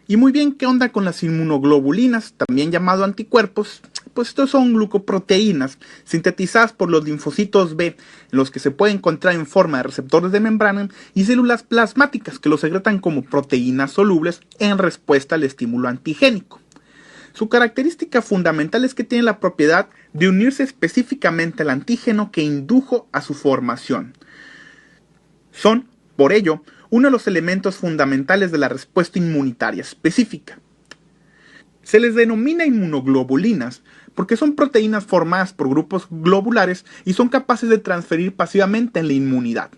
Y muy bien, ¿qué onda con las inmunoglobulinas, también llamado anticuerpos? Pues estos son glucoproteínas sintetizadas por los linfocitos B, en los que se puede encontrar en forma de receptores de membrana y células plasmáticas que los secretan como proteínas solubles en respuesta al estímulo antigénico. Su característica fundamental es que tiene la propiedad de unirse específicamente al antígeno que indujo a su formación. Son, por ello, uno de los elementos fundamentales de la respuesta inmunitaria específica. Se les denomina inmunoglobulinas porque son proteínas formadas por grupos globulares y son capaces de transferir pasivamente en la inmunidad.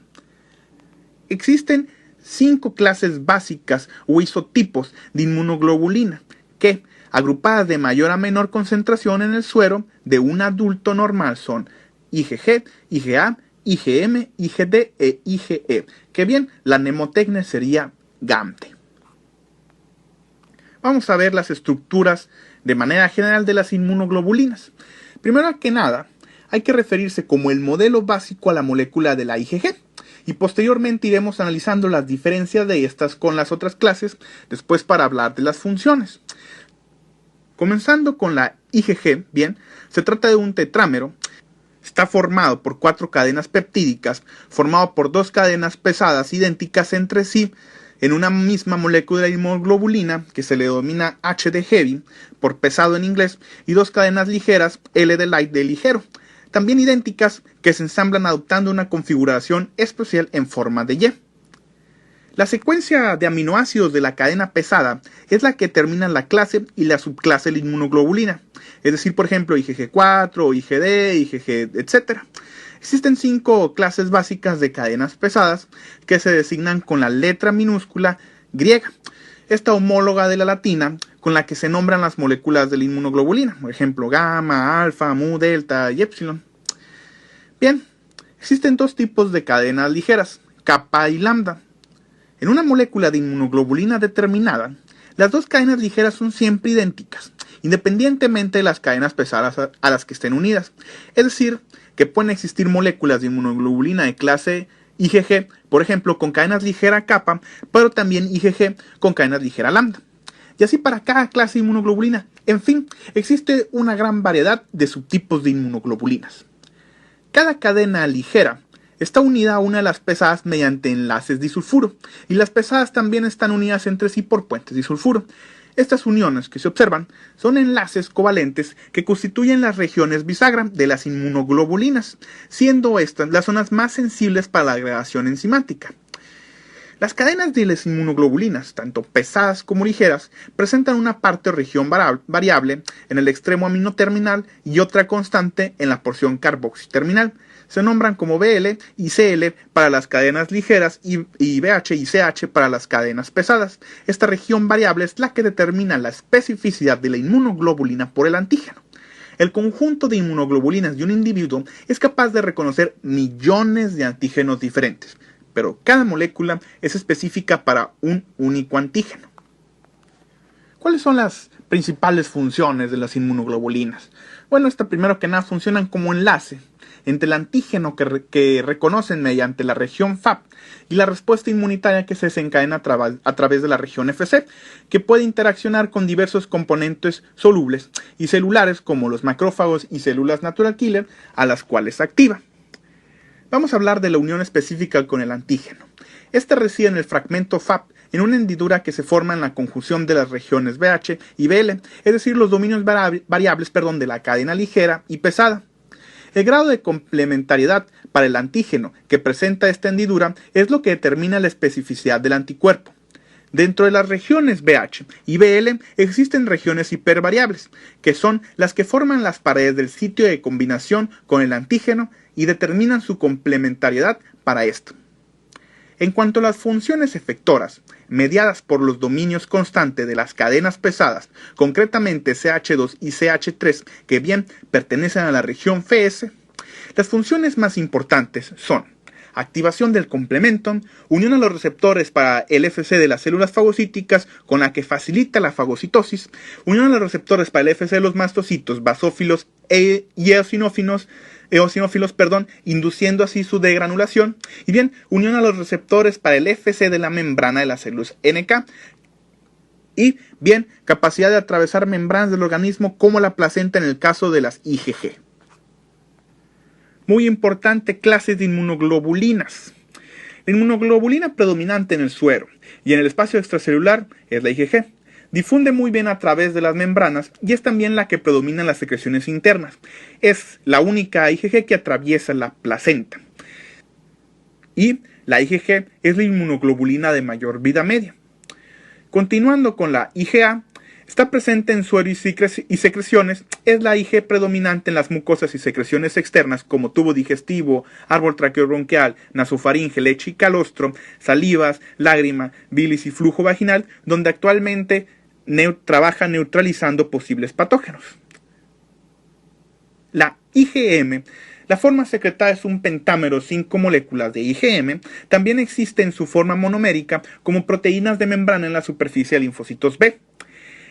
Existen 5 clases básicas o isotipos de inmunoglobulina que, agrupadas de mayor a menor concentración en el suero de un adulto normal, son IgG, IgA, IgM, IgD e IgE, que bien, la mnemotecnia sería GAMDE. Vamos a ver las estructuras de manera general de las inmunoglobulinas. Primero que nada, hay que referirse como el modelo básico a la molécula de la IgG, y posteriormente iremos analizando las diferencias de estas con las otras clases, después para hablar de las funciones. Comenzando con la IgG, bien, se trata de un tetrámero. Está formado por 4 cadenas peptídicas, formado por 2 cadenas pesadas idénticas entre sí en una misma molécula de inmunoglobulina, que se le denomina H de heavy, por pesado en inglés, y 2 cadenas ligeras, L de light, de ligero, también idénticas, que se ensamblan adoptando una configuración especial en forma de Y. La secuencia de aminoácidos de la cadena pesada es la que determina la clase y la subclase de la inmunoglobulina, es decir, por ejemplo, IgG4, IgD, IgG, etc. Existen 5 clases básicas de cadenas pesadas que se designan con la letra minúscula griega, esta homóloga de la latina con la que se nombran las moléculas de la inmunoglobulina, por ejemplo, gamma, alfa, mu, delta y epsilon. Bien, existen 2 tipos de cadenas ligeras, kappa y lambda. En una molécula de inmunoglobulina determinada, las 2 cadenas ligeras son siempre idénticas, independientemente de las cadenas pesadas a las que estén unidas. Es decir, que pueden existir moléculas de inmunoglobulina de clase IgG, por ejemplo, con cadenas ligera kappa, pero también IgG con cadenas ligera lambda. Y así para cada clase de inmunoglobulina. En fin, existe una gran variedad de subtipos de inmunoglobulinas. Cada cadena ligera está unida a una de las pesadas mediante enlaces disulfuro, y las pesadas también están unidas entre sí por puentes disulfuro. Estas uniones que se observan son enlaces covalentes que constituyen las regiones bisagra de las inmunoglobulinas, siendo estas las zonas más sensibles para la agregación enzimática. Las cadenas de las inmunoglobulinas, tanto pesadas como ligeras, presentan una parte o región variable en el extremo aminoterminal y otra constante en la porción carboxiterminal. Se nombran como BL y CL para las cadenas ligeras y BH y CH para las cadenas pesadas. Esta región variable es la que determina la especificidad de la inmunoglobulina por el antígeno. El conjunto de inmunoglobulinas de un individuo es capaz de reconocer millones de antígenos diferentes, pero cada molécula es específica para un único antígeno. ¿Cuáles son las principales funciones de las inmunoglobulinas? Bueno, primero que nada funcionan como enlace entre el antígeno que reconocen mediante la región FAP y la respuesta inmunitaria que se desencadena a través de la región FC, que puede interaccionar con diversos componentes solubles y celulares como los macrófagos y células natural killer a las cuales activa. Vamos a hablar de la unión específica con el antígeno. Este reside en el fragmento FAP en una hendidura que se forma en la conjunción de las regiones BH y BL, es decir, los dominios variables de la cadena ligera y pesada. El grado de complementariedad para el antígeno que presenta esta hendidura es lo que determina la especificidad del anticuerpo. Dentro de las regiones BH y BL existen regiones hipervariables, que son las que forman las paredes del sitio de combinación con el antígeno y determinan su complementariedad para esto. En cuanto a las funciones efectoras, mediadas por los dominios constantes de las cadenas pesadas, concretamente CH2 y CH3, que bien pertenecen a la región FS, las funciones más importantes son activación del complemento, unión a los receptores para el FC de las células fagocíticas con la que facilita la fagocitosis, unión a los receptores para el FC de los mastocitos, basófilos y eosinófilos, induciendo así su degranulación, y bien, unión a los receptores para el FC de la membrana de las células NK, Y bien, capacidad de atravesar membranas del organismo como la placenta en el caso de las IgG. Muy importante, clases de inmunoglobulinas. La inmunoglobulina predominante en el suero y en el espacio extracelular es la IgG. Difunde muy bien a través de las membranas y es también la que predomina en las secreciones internas. Es la única IgG que atraviesa la placenta. Y la IgG es la inmunoglobulina de mayor vida media. Continuando con la IgA, está presente en suero y secreciones, es la Ig predominante en las mucosas y secreciones externas como tubo digestivo, árbol traqueobronquial, nasofaringe, leche y calostro, salivas, lágrima, bilis y flujo vaginal, donde actualmente trabaja neutralizando posibles patógenos. La IgM, la forma secretada es un pentámero 5 moléculas de IgM, también existe en su forma monomérica como proteínas de membrana en la superficie de linfocitos B.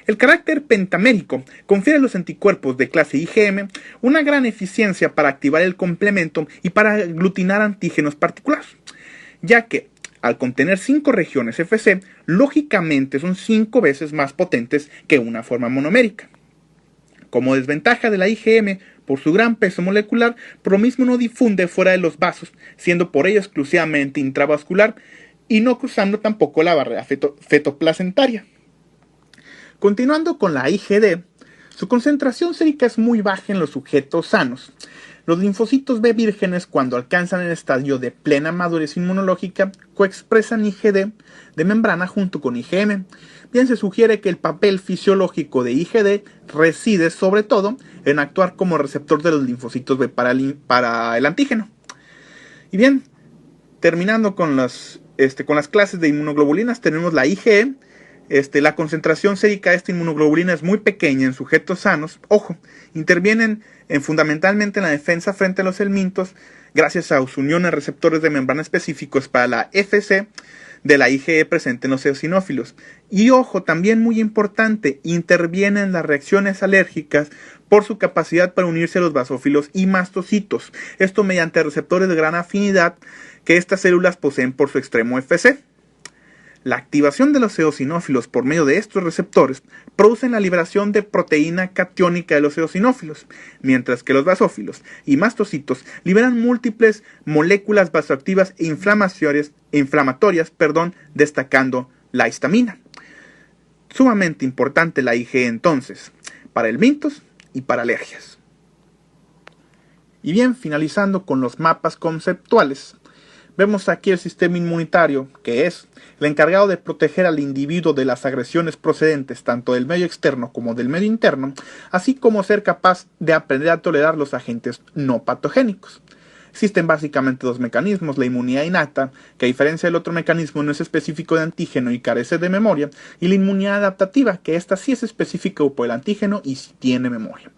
El carácter pentamérico confiere a los anticuerpos de clase IgM una gran eficiencia para activar el complemento y para aglutinar antígenos particulares, ya que al contener 5 regiones Fc, lógicamente son 5 veces más potentes que una forma monomérica. Como desventaja de la IgM por su gran peso molecular, por lo mismo no difunde fuera de los vasos, siendo por ello exclusivamente intravascular y no cruzando tampoco la barrera fetoplacentaria. Continuando con la IgD, su concentración sérica es muy baja en los sujetos sanos. Los linfocitos B vírgenes, cuando alcanzan el estadio de plena madurez inmunológica, coexpresan IgD de membrana junto con IgM. Bien, se sugiere que el papel fisiológico de IgD reside sobre todo en actuar como receptor de los linfocitos B para el antígeno. Y bien, terminando con las clases de inmunoglobulinas, tenemos la IgE. La concentración sérica de esta inmunoglobulina es muy pequeña en sujetos sanos. Ojo, intervienen fundamentalmente en la defensa frente a los helmintos gracias a su unión a receptores de membrana específicos para la Fc de la IgE presente en los eosinófilos. Y ojo, también muy importante, interviene en las reacciones alérgicas por su capacidad para unirse a los basófilos y mastocitos. Esto mediante receptores de gran afinidad que estas células poseen por su extremo Fc. La activación de los eosinófilos por medio de estos receptores produce la liberación de proteína catiónica de los eosinófilos, mientras que los basófilos y mastocitos liberan múltiples moléculas vasoactivas e inflamatorias, destacando la histamina. Sumamente importante la IgE entonces, para helmintos y para alergias. Y bien, finalizando con los mapas conceptuales, vemos aquí el sistema inmunitario, que es el encargado de proteger al individuo de las agresiones procedentes tanto del medio externo como del medio interno, así como ser capaz de aprender a tolerar los agentes no patogénicos. Existen básicamente dos mecanismos, la inmunidad innata, que a diferencia del otro mecanismo no es específico de antígeno y carece de memoria, y la inmunidad adaptativa, que esta sí es específica por el antígeno y sí tiene memoria.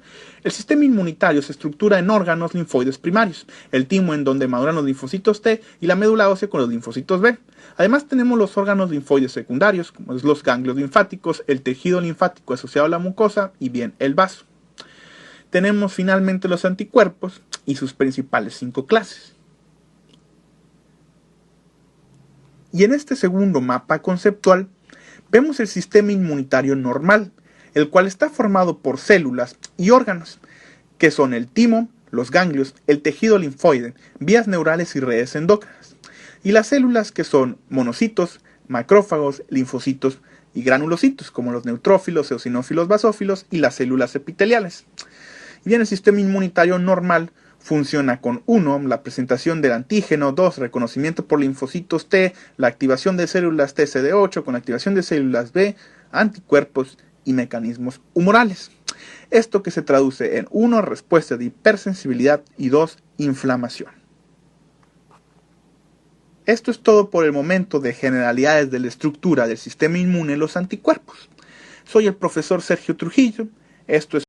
El sistema inmunitario se estructura en órganos linfoides primarios, el timo en donde maduran los linfocitos T y la médula ósea con los linfocitos B. Además tenemos los órganos linfoides secundarios, como los ganglios linfáticos, el tejido linfático asociado a la mucosa y bien el vaso. Tenemos finalmente los anticuerpos y sus principales 5 clases. Y en este segundo mapa conceptual vemos el sistema inmunitario normal, el cual está formado por células y órganos, que son el timo, los ganglios, el tejido linfoide, vías neurales y redes endócrinas, y las células que son monocitos, macrófagos, linfocitos y granulocitos, como los neutrófilos, eosinófilos, basófilos y las células epiteliales. Y bien, el sistema inmunitario normal funciona con 1, la presentación del antígeno, 2, reconocimiento por linfocitos T, la activación de células TCD8 con activación de células B, anticuerpos y mecanismos humorales. Esto que se traduce en 1, respuesta de hipersensibilidad y 2, inflamación. Esto es todo por el momento de generalidades de la estructura del sistema inmune y los anticuerpos. Soy el profesor Sergio Trujillo. Esto es